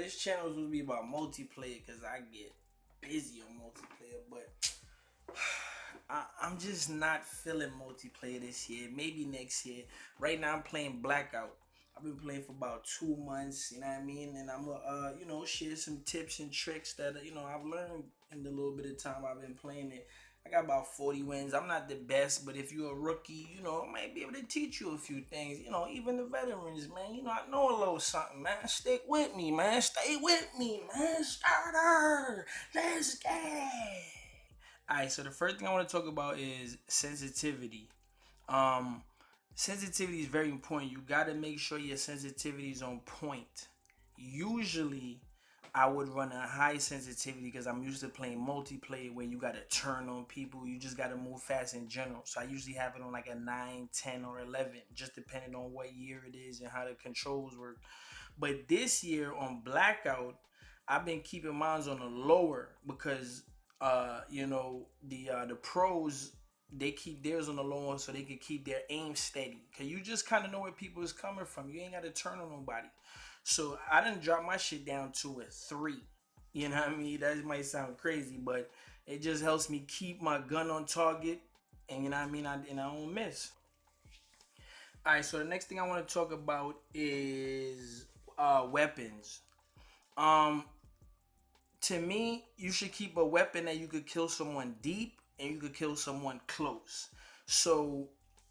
this channel is supposed to be about multiplayer because I get busy on multiplayer, but I'm just not feeling multiplayer this year. Maybe next year. Right now I'm playing Blackout. I've been playing for about 2 months, you know what I mean? And I'm gonna, share some tips and tricks that, I've learned in the little bit of time I've been playing it. I got about 40 wins. I'm not the best, but if you're a rookie, I might be able to teach you a few things. Even the veterans, man, I know a little something, man. Stick with me, man. Stay with me, man. Starter. Let's get it. Alright, so the first thing I want to talk about is sensitivity. Um, Sensitivity is very important. You got to make sure your sensitivity is on point. Usually, I would run a high sensitivity because I'm used to playing multiplayer where you got to turn on people. You just got to move fast in general. So I usually have it on like a 9, 10, or 11, just depending on what year it is and how the controls work. But this year on Blackout, I've been keeping mine on the lower because the pros, they keep theirs on the low so they can keep their aim steady. Cause you just kind of know where people is coming from. You ain't got to turn on nobody. So I done drop my shit down to a 3. You know what I mean? That might sound crazy, but it just helps me keep my gun on target, and you know what I mean. And I don't miss. All right. So the next thing I want to talk about is weapons. Um, to me, you should keep a weapon that you could kill someone deep and you could kill someone close. So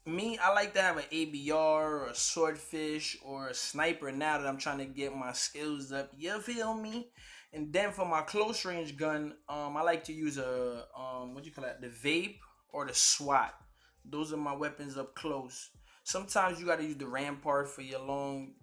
me, I like to have an ABR or a swordfish or a sniper now that I'm trying to get my skills up. You feel me? And then for my close range gun, I like to use a what do you call that? The vape or the SWAT. Those are my weapons up close. Sometimes you got to use the Rampart for your long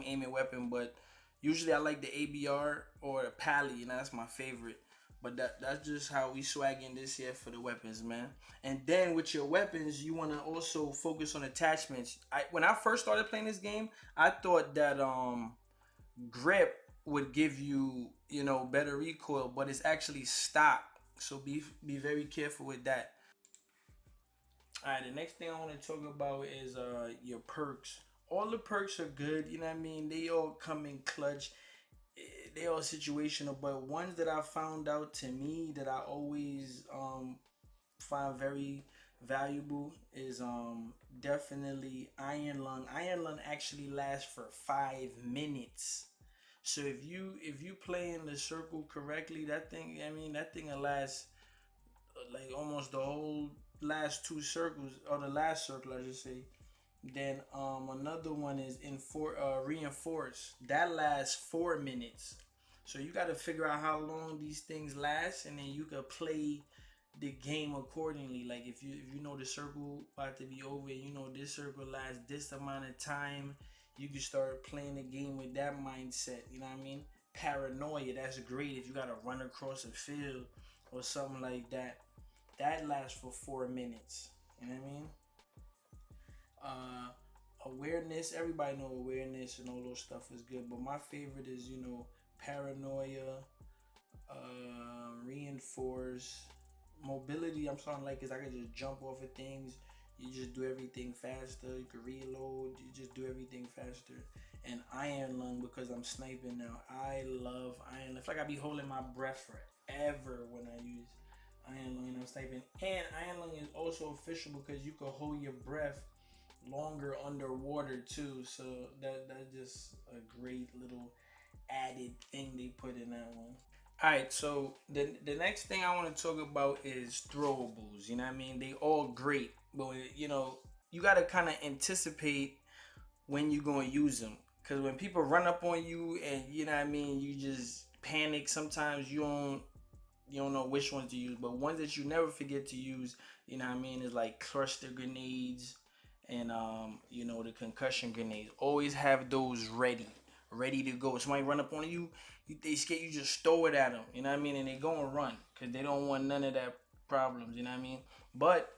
aiming weapon, but usually I like the ABR or the Pally, and that's my favorite. But that's just how we swagging this year for the weapons, man. And then with your weapons, you want to also focus on attachments. When I first started playing this game, I thought that grip would give you better recoil, but it's actually stock. So be very careful with that. All right, the next thing I want to talk about is your perks. All the perks are good, you know what I mean? They all come in clutch. They all situational, but ones that I found out to me that I always find very valuable is definitely Iron Lung. Iron Lung actually lasts for 5 minutes. So if you play in the circle correctly, that thing will last like almost the whole last 2 circles, or the last circle I should say. Then another one is reinforced. That lasts 4 minutes. So you got to figure out how long these things last, and then you can play the game accordingly. Like if you know the circle about to be over, this circle lasts this amount of time, you can start playing the game with that mindset. You know what I mean? Paranoia. That's great if you got to run across a field or something like that. That lasts for 4 minutes. You know what I mean? uh Awareness, everybody know awareness and all those stuff is good, but my favorite is paranoia, reinforce, mobility. I'm starting like, is I can just jump off of things. You just do everything faster. You can reload. You just do everything faster. And Iron Lung, because I'm sniping now. I love Iron Lung. I feel like I be holding my breath forever when I use Iron Lung and I'm sniping. And Iron Lung is also official because you can hold your breath longer underwater too. So that's just a great little added thing they put in that one. Alright, so the next thing I want to talk about is throwables. You know what I mean? They all great, but you gotta kind of anticipate when you're gonna use them. Cause when people run up on you and you know what I mean, you just panic. Sometimes you don't know which ones to use, but ones that you never forget to use, you know what I mean, is like cluster grenades and the concussion grenades. Always have those ready to go. Somebody run up on you, they scared, you just throw it at them, you know what I mean, and they go and run because they don't want none of that problems, you know what I mean. But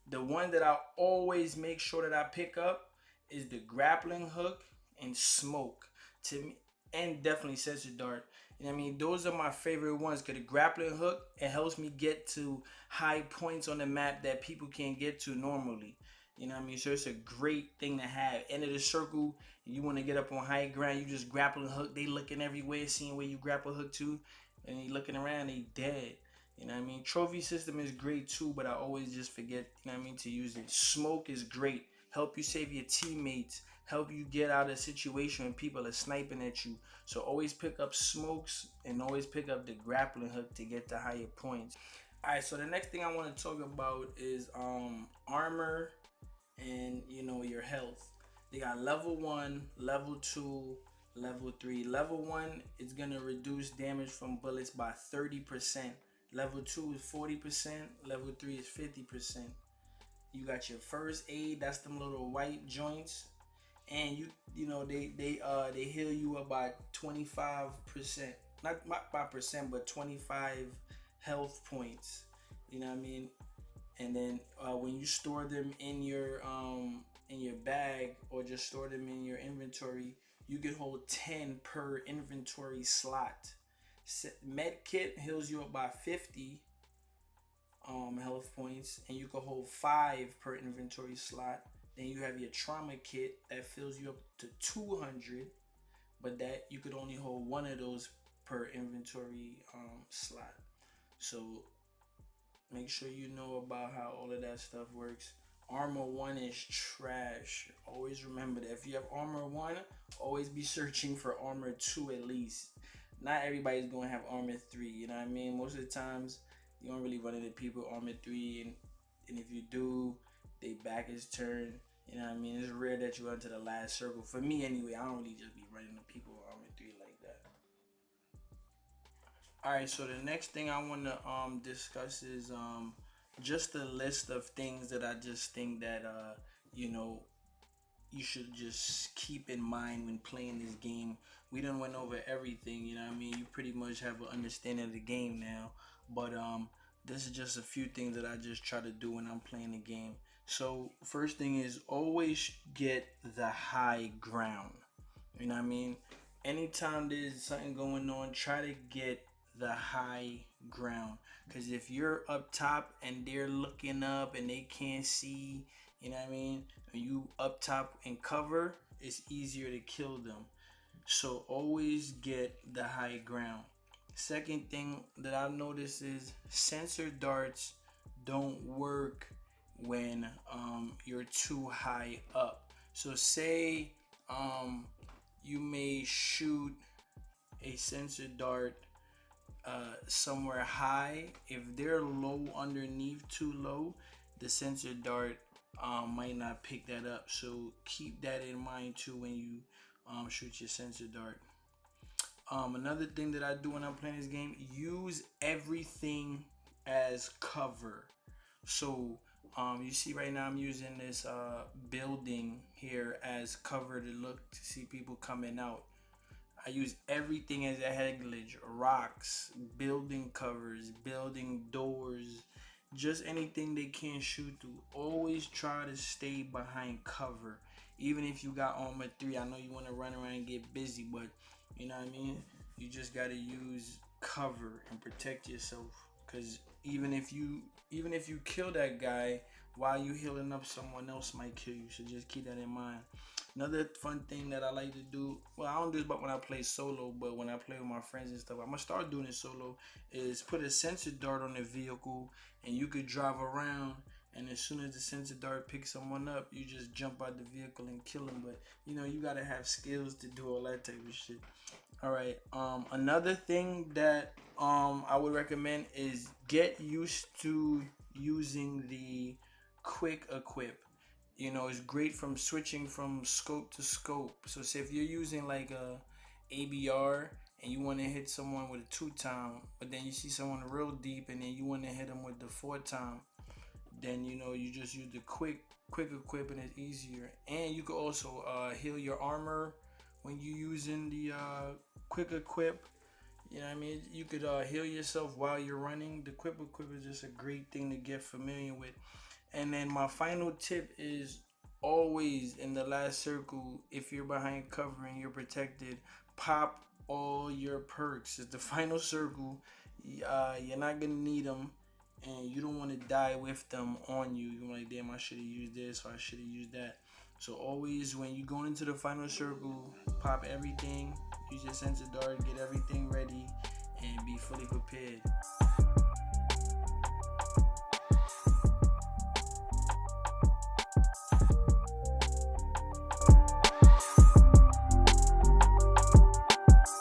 the one that I always make sure that I pick up is the grappling hook and smoke. To me, and definitely sensor dart. You know what I mean? Those are my favorite ones because the grappling hook, it helps me get to high points on the map that people can't get to normally. You know what I mean? So it's a great thing to have. End of the circle, you want to get up on high ground, you just grapple and hook. They looking everywhere, seeing where you grapple hook to, and you looking around, they dead. You know what I mean? Trophy system is great too, but I always just forget, you know what I mean, to use it. Smoke is great. Help you save your teammates. Help you get out of a situation when people are sniping at you. So always pick up smokes and always pick up the grappling hook to get the higher points. All right, so the next thing I want to talk about is armor and your health. They got level 1, level 2, level 3. Level 1 is going to reduce damage from bullets by 30%. Level 2 is 40%, level 3 is 50%. You got your first aid, that's them little white joints, and they heal you up by 25%. Not by percent, but 25 health points. You know what I mean? And then when you store them in your bag or just store them in your inventory, you can hold 10 per inventory slot. Med kit heals you up by 50 health points, and you can hold 5 per inventory slot. Then you have your trauma kit that fills you up to 200, but that you could only hold one of those per inventory slot. So make sure you know about how all of that stuff works. Armor 1 is trash. Always remember that if you have armor 1, always be searching for armor 2 at least. Not everybody's going to have armor 3, you know what I mean? Most of the times, you don't really run into people armor 3, and if you do, they back is turned. You know what I mean? It's rare that you run to the last circle. For me anyway, I don't really just be running to people armor 3 like that. All right, so the next thing I want to discuss is just a list of things that I just think that you know you should just keep in mind when playing this game. We done went over everything, you know what I mean? You pretty much have an understanding of the game now. But this is just a few things that I just try to do when I'm playing the game. So first thing is always get the high ground. You know what I mean? Anytime there's something going on, try to get the high ground. Because if you're up top and they're looking up and they can't see, you know what I mean? When you up top and cover, it's easier to kill them. So always get the high ground. Second thing that I've noticed is sensor darts don't work when you're too high up. So say you may shoot a sensor dart somewhere high. If they're low underneath, too low, the sensor dart might not pick that up. So keep that in mind too when you shoot your sensor dart. Another thing that I do when I'm playing this game, use everything as cover. So you see right now I'm using this building here as cover to look to see people coming out. I use everything as a headglitch, rocks, building covers, building doors, just anything they can't shoot through. Always try to stay behind cover. Even if you got armor 3, I know you want to run around and get busy, but you know what I mean? You just got to use cover and protect yourself. Because even if you kill that guy while you healing up, someone else might kill you. So just keep that in mind. Another fun thing that I like to do, well, I don't do this but when I play solo, but when I play with my friends and stuff, I'm gonna start doing it solo, is put a sensor dart on the vehicle and you could drive around, and as soon as the sensor dart picks someone up, you just jump out the vehicle and kill them. But you gotta have skills to do all that type of shit. All right. Another thing that I would recommend is get used to using the quick equip. It's great from switching from scope to scope. So say if you're using like a ABR and you want to hit someone with a 2-time, but then you see someone real deep and then you want to hit them with the 4-time, then you just use the quick equip and it's easier. And you can also heal your armor when you using the quick equip. You know what I mean? You could heal yourself while you're running. The quick equip is just a great thing to get familiar with. And then my final tip is always in the last circle, if you're behind cover and you're protected, pop all your perks. It's the final circle. You're not gonna need them, and you don't want to die with them on you. You're like, damn, I should have used this or I should have used that. So always when you go into the final circle, pop everything, use your sense of dart, get everything ready, and be fully prepared.